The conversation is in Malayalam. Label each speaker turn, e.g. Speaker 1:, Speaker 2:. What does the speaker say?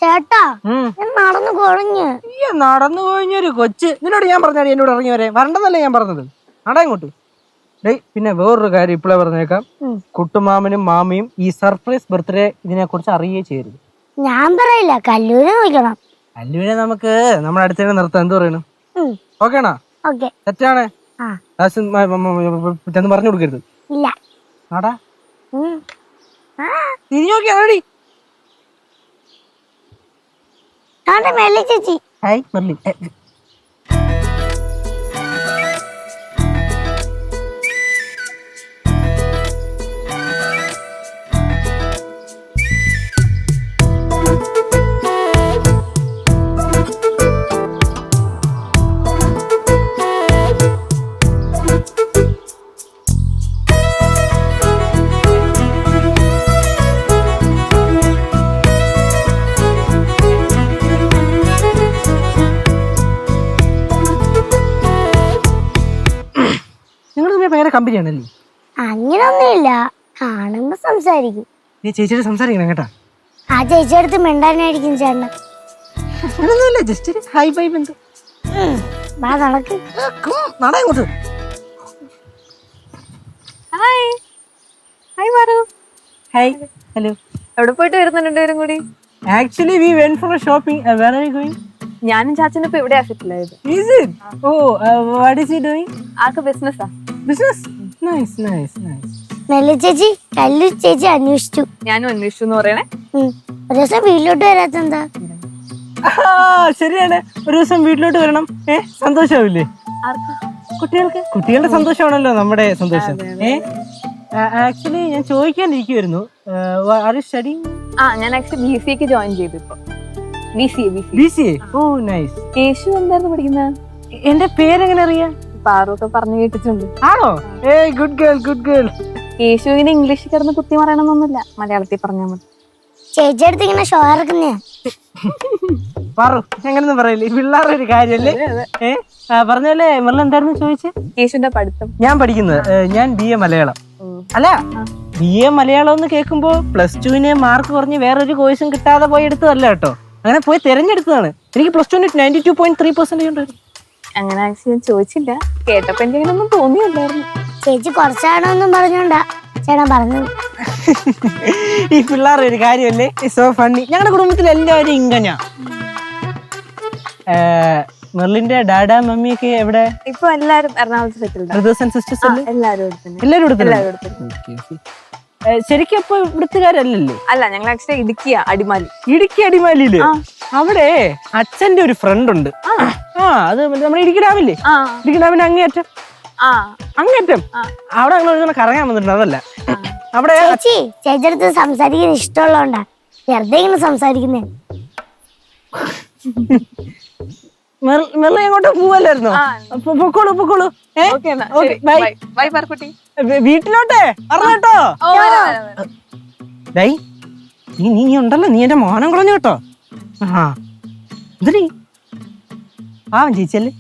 Speaker 1: ചേട്ടാ നടന്നു കൊഴഞ്ഞ്
Speaker 2: നടന്നു കൊഴിഞ്ഞൊരു കൊച്ച്. നിന്നോട് ഞാൻ പറഞ്ഞാൽ എന്നോട് ഇറങ്ങി വരെ വരണ്ടെന്നല്ലേ ഞാൻ പറഞ്ഞത്. നട ഇങ്ങോട്ട്. ഡേയ് പിന്നെ വേറൊരു കാര്യം ഇപ്പോഴേ പറഞ്ഞേക്കാം. കുട്ടുമാമനും മാമിയും ഈ സർപ്രൈസ് ബർത്ത്ഡേ ഇതിനെ കുറിച്ച് അറിയേ ചെയ്യരുത്.
Speaker 1: ഞാൻ പറയില്ല, കല്ലൂരെ നോക്കണം.
Speaker 2: കല്ലൂരെ നമുക്ക് നമ്മുടെ അടുത്തേക്ക് നിർത്താം. എന്ത് പറയണു? ഓക്കേണാ? തെറ്റാണ് ചെന്ന് പറഞ്ഞു കൊടുക്കരുത്.
Speaker 1: ഇല്ല
Speaker 2: ആടാ തിരിഞ്ഞു നോക്കിയാടി.
Speaker 1: ചേച്ചി
Speaker 2: ഹായ് മെർലി. കമ്പനിയാണല്ലേ?
Speaker 1: അങ്ങനൊന്നുമില്ല, കാണുമ്പോ സംസാരിക്കും.
Speaker 2: നീ ചേച്ചിയോട് സംസാരിക്കണം കേട്ടാ.
Speaker 1: ആ ചേച്ചിയുടെ അടുത്ത് മിണ്ടാനായിരിക്കും ചേട്ടൻ.
Speaker 2: ജസ്റ്റ് ഹൈ ബൈ ബന്ധു.
Speaker 1: നടക്ക്
Speaker 2: നടങ്ങോട്ട്.
Speaker 3: ഹായ് ഹായ് മാറു.
Speaker 2: Hi hello.
Speaker 3: എവിടെ പോയിട്ട് വരുന്നുണ്ട് രണ്ടുപേരും കൂടി?
Speaker 2: Actually we went for a shopping. Where are you going?
Speaker 3: ഞാനും ചാച്ചനും ഇപ്പൊ എവിടെയാ സെറ്റിൽ ആയത്.
Speaker 2: Is it? Oh, what is he doing?
Speaker 3: ആൾക്ക് ബിസിനസ്സാ.
Speaker 2: Business? Nice, nice, nice.
Speaker 1: മെല്ലി ചേച്ചി കല്ലു ചേച്ചി അന്വേഷിച്ചു.
Speaker 3: ഞാനും അന്വേഷിച്ചു എന്ന് പറയണേ.
Speaker 1: ഒരു ദിവസം വീട്ടിലോട്ട് വരാത്തെന്താ?
Speaker 2: ശരിയാണ്, ഒരു ദിവസം വീട്ടിലോട്ട് വരണം. സന്തോഷാവില്ലേ കുട്ടികളുടെ സന്തോഷമാണല്ലോ നമ്മുടെ സന്തോഷം. ആക്ച്വലി ഞാൻ ചോദിക്കാനിരിക്കുവായിരുന്നു.
Speaker 3: ഞാൻ ആക്ച്വലി BCA ജോയിൻ ചെയ്തു. ഇപ്പൊ
Speaker 2: BCA. ഓ നൈസ്.
Speaker 3: കേശു എന്തായിരുന്നു പഠിക്കുന്നത്?
Speaker 2: എന്റെ പേരെങ്ങനെ അറിയാം?
Speaker 3: പാറൊക്കെ പറഞ്ഞു കേട്ടിട്ടുണ്ട്.
Speaker 2: ആണോ? Good girl, good girl.
Speaker 3: കേശുവിന് ഇംഗ്ലീഷിൽ കിടന്ന് കുത്തി പറയണമെന്നൊന്നുമില്ല, മലയാളത്തിൽ പറഞ്ഞാൽ മതി.
Speaker 1: ചേച്ചി അടുത്ത് ഇങ്ങനെ ഷോ ഇറക്കുന്നേ
Speaker 2: പറു. അങ്ങനൊന്നും പറയില്ലേ, പിള്ളേരുടെ ഒരു കാര്യല്ലേ. പറഞ്ഞല്ലേ മെർല എന്തായിരുന്നു ചോദിച്ചേ?
Speaker 3: കേശുവിന്റെ പഠിത്തം.
Speaker 2: ഞാൻ പഠിക്കുന്നത് ഞാൻ BA മലയാളം. അല്ല, BA മലയാളം എന്ന് കേൾക്കുമ്പോ +2 മാർക്ക് കുറഞ്ഞ് വേറൊരു കോഴ്സും കിട്ടാതെ പോയി എടുത്തതല്ല കേട്ടോ. അങ്ങനെ പോയി തിരഞ്ഞെടുത്തതാണ്. എനിക്ക് +2 92.3% ഉണ്ടായിരുന്നു.
Speaker 3: അങ്ങനെ ആക്ച്വലി ചോദിച്ചില്ല, കേട്ടപ്പോ എനിക്ക് അങ്ങനെയൊന്നും തോന്നിയില്ലായിരുന്നു.
Speaker 1: ചേച്ചി കുറച്ചാണോന്നും പറഞ്ഞോണ്ടാ ചേട്ടാ പറഞ്ഞത്.
Speaker 2: ഈ പിള്ളേരുടെ ഒരു കാര്യമല്ലേ, സോ ഫണ്ണി. ഞങ്ങളുടെ കുടുംബത്തിൽ എല്ലാവരും ഇങ്ങനെയാ. മെർലിന്റെ ഡാഡാ മമ്മിയൊക്കെ എവിടെ?
Speaker 3: ഇപ്പൊ എല്ലാരും എറണാകുളത്ത് സെറ്റിൽഡ്.
Speaker 2: ബ്രദേഴ്സ് ആൻഡ് സിസ്റ്റേഴ്സ്
Speaker 3: എല്ലാരും.
Speaker 2: ശരിക്കും അപ്പൊ ഇവിടുത്തുകാരല്ലല്ലോ?
Speaker 3: അല്ല, ഞങ്ങൾ ആക്ച്വലി അടിമാലി.
Speaker 2: ഇടുക്കി അടിമാലിയില് അവിടെ അച്ഛന്റെ ഒരു ഫ്രണ്ട് ഉണ്ട്. അത് നമ്മുടെ ഇടുക്കി ഡാമില്ലേ, ഇടുക്കി ഡാമിന്റെ അങ്ങേയറ്റം അവിടെ ഞങ്ങൾ കറങ്ങാൻ വന്നിട്ടുണ്ട്. അതല്ല അവിടെ
Speaker 1: ചേച്ചി ചേച്ചിയുടെ അടുത്ത് സംസാരിക്കാൻ ഇഷ്ടമുള്ളതുകൊണ്ടാ വെറുതെ ഇങ്ങനെ സംസാരിക്കുന്നേ.
Speaker 2: മെർല എങ്ങോട്ടോ പോവല്ലായിരുന്നോ? പൊക്കോളൂ. വീട്ടിലോട്ടെ അറിഞ്ഞോ? നീ ഉണ്ടല്ലോ, നീ എന്റെ മോനം കളഞ്ഞു കേട്ടോ. എന്തിനീ പാവം ചേച്ചിയല്ലേ.